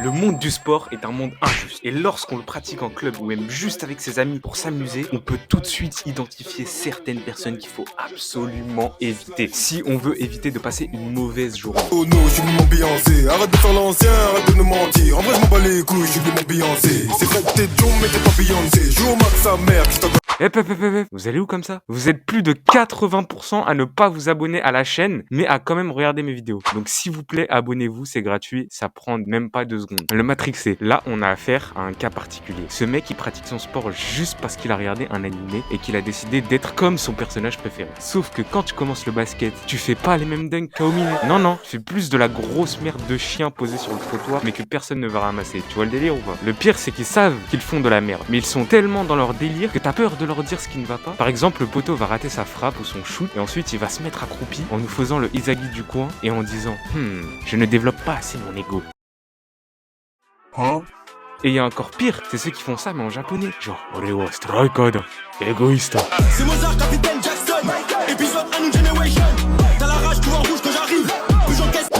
Le monde du sport est un monde injuste. Et lorsqu'on le pratique en club ou même juste avec ses amis pour s'amuser, on peut tout de suite identifier certaines personnes qu'il faut absolument éviter. Si on veut éviter de passer une mauvaise journée. Oh non, je suis venu m'ambiancer. Arrête de faire l'ancien, arrête de nous mentir. En vrai, je m'en bats les couilles, je suis venu m'ambiancer. C'est vrai que t'es John, mais t'es pas Beyoncé. Joue au max sa mère, qui Vous allez où comme ça? Vous êtes plus de 80% à ne pas vous abonner à la chaîne, mais à quand même regarder mes vidéos. Donc s'il vous plaît, abonnez-vous, c'est gratuit, ça prend même pas 2 secondes. Le Matrixé, là on a affaire à un cas particulier. Ce mec il pratique son sport juste parce qu'il a regardé un animé et qu'il a décidé d'être comme son personnage préféré. Sauf que quand tu commences le basket, tu fais pas les mêmes dunks qu'à Omine. Non, tu fais plus de la grosse merde de chien posée sur le trottoir, mais que personne ne va ramasser. Tu vois le délire ou pas? Le pire c'est qu'ils savent qu'ils font de la merde, mais ils sont tellement dans leur délire que t'as peur de leur dire ce qui ne va pas. Par exemple, le poteau va rater sa frappe ou son shoot et ensuite il va se mettre accroupi en nous faisant le Izagi du coin et en disant je ne développe pas assez mon ego. Et il y a encore pire, c'est ceux qui font ça mais en japonais. Genre Orewa striker da égoïste. C'est Mozart, Capitaine Jackson. Épisode 1 New Generation. T'as la rage, tu vois en rouge que j'arrive.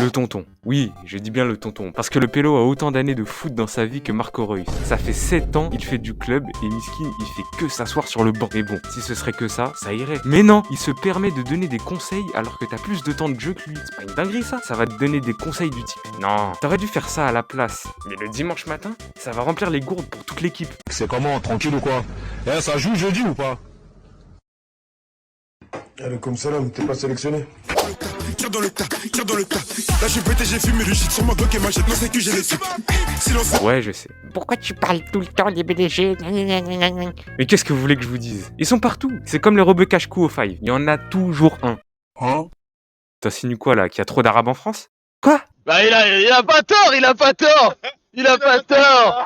Le tonton. Oui, je dis bien le tonton. Parce que le pélo a autant d'années de foot dans sa vie que Marco Reus. Ça fait 7 ans, il fait du club et Miskin, il fait que s'asseoir sur le banc. Mais bon, si ce serait que ça irait. Mais non, il se permet de donner des conseils alors que t'as plus de temps de jeu que lui. C'est pas une dinguerie ça? Ça va te donner des conseils du type. Non, t'aurais dû faire ça à la place. Mais le dimanche matin, ça va remplir les gourdes pour toute l'équipe. C'est comment, tranquille ou quoi? Ça joue jeudi ou pas? Allez, comme ça là, t'es pas sélectionné. Tire dans le tas. Là, je suis pété, j'ai fumé le shit sur ma glock et ma jette. Non, c'est que j'ai les suites. Silence. Ouais, je sais. Pourquoi tu parles tout le temps des BDG? Mais qu'est-ce que vous voulez que je vous dise? Ils sont partout. C'est comme les rebeux cache-cou au Five. Il y en a toujours un. T'insinues quoi là? Qu'il y a trop d'arabes en France? Quoi? Bah il a pas tort.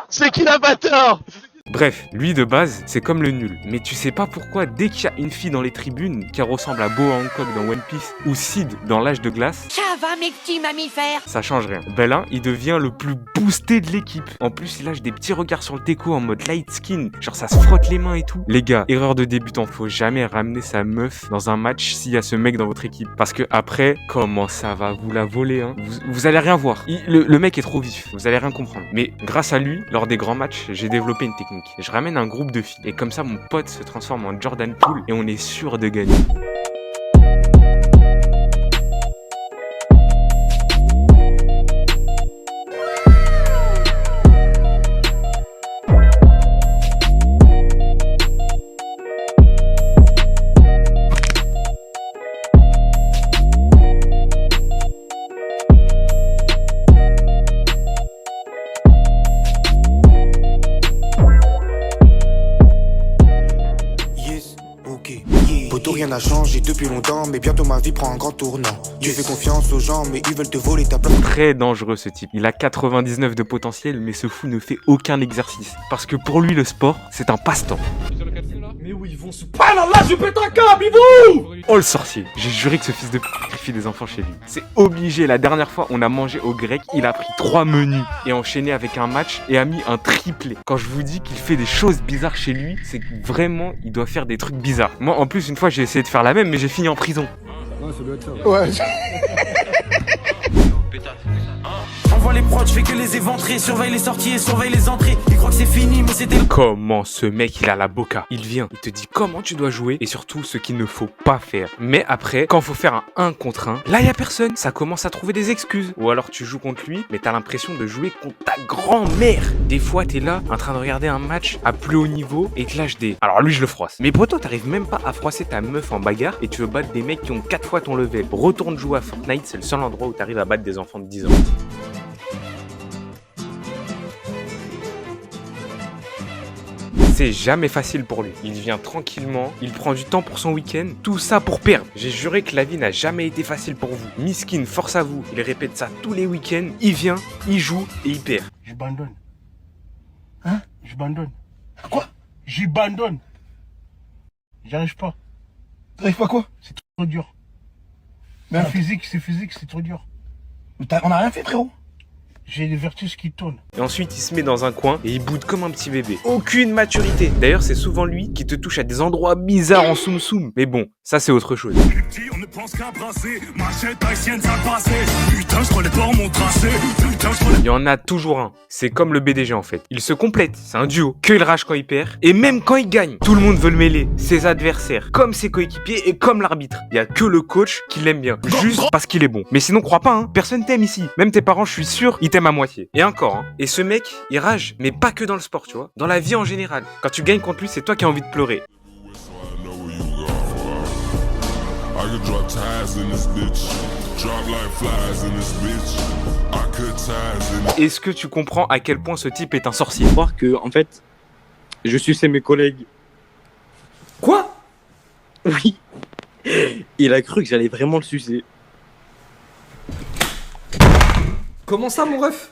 C'est qu'il a pas tort. Bref, lui de base, c'est comme le nul. Mais tu sais pas pourquoi, dès qu'il y a une fille dans les tribunes qui ressemble à Boa Hancock dans One Piece ou Sid dans L'Âge de Glace, Ça va mes petits mammifères? ça change rien. Ben là, il devient le plus boosté de l'équipe. En plus, il lâche des petits regards sur le déco en mode light skin. Genre ça se frotte les mains et tout. Les gars, erreur de débutant, faut jamais ramener sa meuf dans un match s'il y a ce mec dans votre équipe. Parce que après, comment ça va vous la voler hein? Vous allez rien voir. Le mec est trop vif, vous allez rien comprendre. Mais grâce à lui, lors des grands matchs, j'ai développé une technique. Je ramène un groupe de filles et comme ça mon pote se transforme en Jordan Poole et on est sûr de gagner. Poto, rien n'a changé depuis longtemps, mais bientôt ma vie prend un grand tournant. Tu fais confiance aux gens, mais ils veulent te voler ta place. Très dangereux ce type. Il a 99 de potentiel, mais ce fou ne fait aucun exercice. Parce que pour lui, le sport, c'est un passe-temps. Mais oui, ils vont se... Ah là là, je pète un câble, ils vont... Oh le sorcier, j'ai juré que ce fils de pute sacrifie des enfants chez lui. C'est obligé, la dernière fois on a mangé au grec, il a pris 3 menus et enchaîné avec un match et a mis un triplé. Quand je vous dis qu'il fait des choses bizarres chez lui, c'est que vraiment il doit faire des trucs bizarres. Moi en plus une fois j'ai essayé de faire la même mais j'ai fini en prison. Ouais, ça doit être ça. Ouais. Envoie les prods, je fais que les éventrer. Surveille les sorties et surveille les entrées. Ils croient que c'est fini, mais c'était... Comment ce mec il a la boca? Il vient, il te dit comment tu dois jouer et surtout ce qu'il ne faut pas faire. Mais après, quand faut faire un 1 contre 1, là y a personne. Ça commence à trouver des excuses. Ou alors tu joues contre lui, mais t'as l'impression de jouer contre ta grand-mère. Des fois t'es là, en train de regarder un match à plus haut niveau et te lâche des... Alors lui je le froisse. Mais poto t'arrives même pas à froisser ta meuf en bagarre et tu veux battre des mecs qui ont 4 fois ton level. Retourne jouer à Fortnite, c'est le seul endroit où t'arrives à battre des enfants de 10 ans. C'est jamais facile pour lui. Il vient tranquillement, il prend du temps pour son week-end, tout ça pour perdre. J'ai juré que la vie n'a jamais été facile pour vous. Miskin, force à vous. Il répète ça tous les week-ends. Il vient, il joue et il perd. J'abandonne. Hein? J'abandonne. Quoi? J'abandonne. J'arrive pas. T'arrives pas quoi? C'est trop dur. Même physique, c'est trop dur. On a rien fait, frérot. J'ai les vertus qui tournent. Et ensuite, il se met dans un coin et il boude comme un petit bébé. Aucune maturité. D'ailleurs, c'est souvent lui qui te touche à des endroits bizarres en soum soum. Mais bon, ça c'est autre chose. On ne pense qu'à brasser, machette haïtienne ça passé. Putain, je connais pas mon tracé. Putain, je connais. Il y en a toujours un. C'est comme le BDG en fait. Ils se complètent, c'est un duo. Que il rage quand il perd, et même quand il gagne. Tout le monde veut le mêler. Ses adversaires, comme ses coéquipiers et comme l'arbitre. Il y a que le coach qui l'aime bien, juste parce qu'il est bon. Mais sinon, crois pas, hein, personne t'aime ici. Même tes parents, je suis sûr, ils t'aiment à moitié. Et encore, hein. Et ce mec, il rage, mais pas que dans le sport, tu vois. Dans la vie en général. Quand tu gagnes contre lui, c'est toi qui as envie de pleurer. I could drop ties in this bitch. Drop like flies in this bitch. I cut ties in. Est-ce que tu comprends à quel point ce type est un sorcier? Voir que, en fait, je suçais mes collègues. Quoi? Oui. Il a cru que j'allais vraiment le sucer. Comment ça, mon ref?